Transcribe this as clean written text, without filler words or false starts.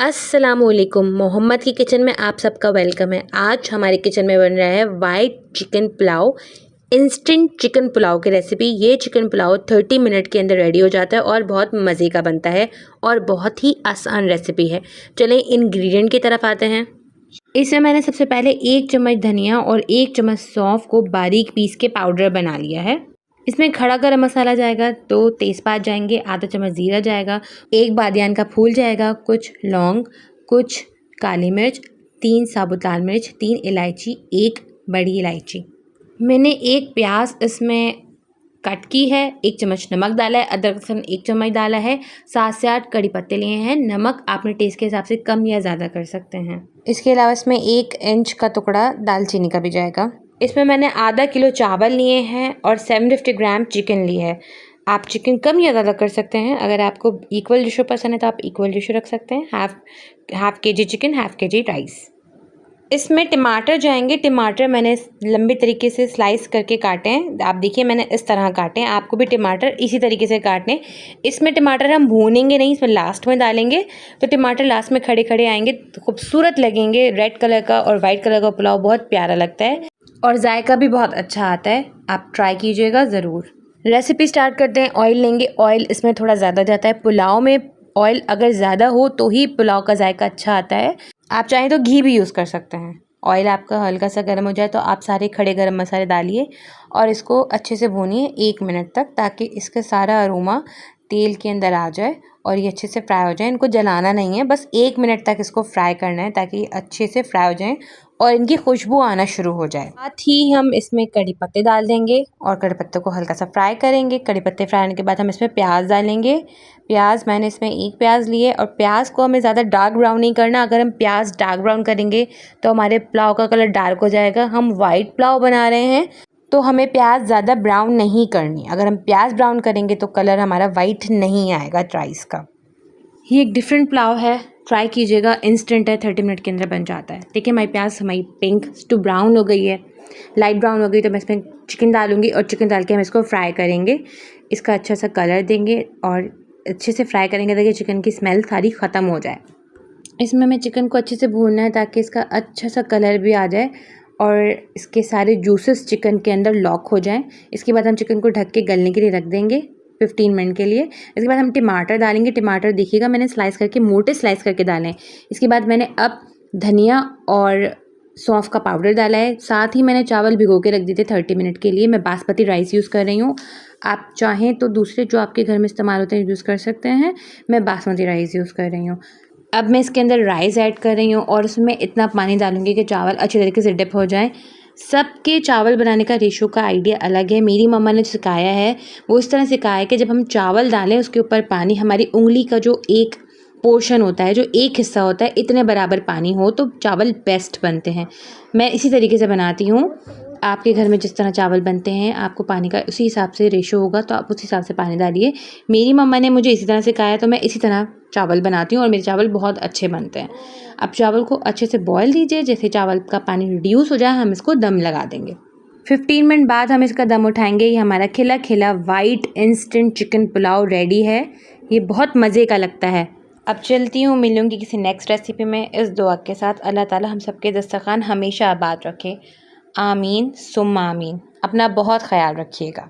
अस्सलामुअलैकुम। मोहम्मद की किचन में आप सबका वेलकम है। आज हमारे किचन में बन रहा है white chicken pulao, instant chicken pulao की रेसिपी। ये चिकन पुलाव 30 मिनट के अंदर रेडी हो जाता है और बहुत मज़े का बनता है और बहुत ही आसान रेसिपी है। चलें इंग्रेडिएंट की तरफ आते हैं। इसमें मैंने सबसे पहले 1 चम्मच धनिया और 1 चम्मच सौंफ को बारीक पीस के पाउडर बना लिया है। इसमें खड़ा गरम मसाला जाएगा, 2 तेज़पात जाएंगे, आधा चम्मच ज़ीरा जाएगा, 1 बादियान का फूल जाएगा, कुछ लौंग, कुछ काली मिर्च, 3 साबुत लाल मिर्च, 3 इलायची, 1 बड़ी इलायची। मैंने 1 प्याज इसमें कट की है, 1 चम्मच नमक डाला है, अदरक लहसुन 1 चम्मच डाला है, 7 से 8 कड़ी पत्ते लिए हैं। नमक आपने टेस्ट के हिसाब से कम या ज़्यादा कर सकते हैं। इसके अलावा इसमें 1 इंच का टुकड़ा दालचीनी का भी जाएगा। इसमें मैंने आधा किलो चावल लिए हैं और 750 ग्राम चिकन ली है। आप चिकन कम या ज़्यादा कर सकते हैं। अगर आपको इक्वल रेशो पसंद है तो आप इक्वल रेशो रख सकते हैं। Half KG chicken, half KG rice. इसमें टमाटर जाएंगे। टमाटर मैंने लंबे तरीके से स्लाइस करके काटे हैं। आप देखिए मैंने इस तरह काटे हैं, आपको भी टमाटर इसी तरीके से काटने। इसमें टमाटर हम भूनेंगे नहीं, इसमें लास्ट में डालेंगे। तो टमाटर लास्ट में खड़े खड़े आएंगे तो खूबसूरत लगेंगे। रेड कलर का और वाइट कलर का पुलाव बहुत प्यारा लगता है और जायका भी बहुत अच्छा आता है। आप ट्राई कीजिएगा ज़रूर। रेसिपी स्टार्ट करते हैं। ऑयल लेंगे। ऑयल इसमें थोड़ा ज़्यादा जाता है। पुलाव में ऑयल अगर ज़्यादा हो तो ही पुलाव का जायका अच्छा आता है। आप चाहें तो घी भी यूज़ कर सकते हैं। ऑयल आपका हल्का सा गर्म हो जाए तो आप सारे खड़े गरम मसाले डालिए और इसको अच्छे से भूनिए 1 मिनट तक, ताकि इसका सारा अरोमा तेल के अंदर आ जाए और ये अच्छे से फ्राई हो जाए। इनको जलाना नहीं है, बस 1 मिनट तक इसको फ्राई करना है ताकि अच्छे से फ्राई हो जाएं और इनकी खुशबू आना शुरू हो जाए। साथ ही हम इसमें कड़ी पत्ते डाल देंगे और कड़ी पत्ते को हल्का सा फ्राई करेंगे। कड़ी पत्ते फ्राई होने के बाद हम इसमें प्याज डालेंगे। प्याज मैंने इसमें 1 प्याज लिए और प्याज को हमें ज़्यादा डार्क ब्राउन नहीं करना। अगर हम प्याज डार्क ब्राउन करेंगे तो हमारे पुलाव का कलर डार्क हो जाएगा। हम वाइट पुलाव बना रहे हैं तो हमें प्याज ज़्यादा ब्राउन नहीं करनी। अगर हम प्याज ब्राउन करेंगे तो कलर हमारा वाइट नहीं आएगा राइस का। ये एक डिफरेंट पुलाव है, ट्राई कीजिएगा। इंस्टेंट है, 30 मिनट के अंदर बन जाता है। देखिए हमारी प्याज हमारी पिंक टू ब्राउन हो गई है, लाइट ब्राउन हो गई तो मैं इसमें चिकन डालूंगी और चिकन डाल के हम इसको फ्राई करेंगे। इसका अच्छा सा कलर देंगे और अच्छे से फ्राई करेंगे ताकि चिकन की स्मेल सारी ख़त्म हो जाए। इसमें हमें चिकन को अच्छे से भूनना है ताकि इसका अच्छा सा कलर भी आ जाए और इसके सारे जूसेस चिकन के अंदर लॉक हो जाएं। इसके बाद हम चिकन को ढक के गलने के लिए रख देंगे 15 मिनट के लिए। इसके बाद हम टमाटर डालेंगे। टमाटर देखिएगा मैंने स्लाइस करके, मोटे स्लाइस करके डाले हैं। इसके बाद मैंने अब धनिया और सौंफ का पाउडर डाला है। साथ ही मैंने चावल भिगो के रख दिए थे 30 मिनट के लिए। मैं बासमती राइस यूज़ कर रही हूँ। आप चाहें तो दूसरे जो आपके घर में इस्तेमाल होते हैं यूज़ कर सकते हैं। मैं बासमती राइस यूज़ कर रही हूँ। अब मैं इसके अंदर राइस ऐड कर रही हूँ और उसमें इतना पानी डालूंगी कि चावल अच्छे तरीके से डिप हो जाएं। सबके चावल बनाने का रेशो का आइडिया अलग है। मेरी मम्मा ने सिखाया है वो इस तरह सिखाया है कि जब हम चावल डालें उसके ऊपर पानी हमारी उंगली का जो एक पोर्शन होता है, जो एक हिस्सा होता है, इतने बराबर पानी हो तो चावल बेस्ट बनते हैं। मैं इसी तरीके से बनाती हूँ। आपके घर में जिस तरह चावल बनते हैं आपको पानी का उसी हिसाब से रेशो होगा तो आप उस हिसाब से पानी डालिए। मेरी मम्मा ने मुझे इसी तरह सिखाया तो मैं इसी तरह चावल बनाती हूँ और मेरे चावल बहुत अच्छे बनते हैं। अब चावल को अच्छे से बॉयल दीजिए। जैसे चावल का पानी रिड्यूस हो जाए हम इसको दम लगा देंगे। 15 मिनट बाद हम इसका दम उठाएंगे। ये हमारा खिला खिला white instant chicken pulao ready है। ये बहुत मज़े का लगता है। अब चलती हूँ, मिलूँगी किसी नेक्स्ट रेसिपी में। इस दुआ के साथ अल्लाह ताला हम सबके दस्तरखान हमेशा आबाद रखे। आमीन सुम्मा आमीन। अपना बहुत ख्याल रखिएगा।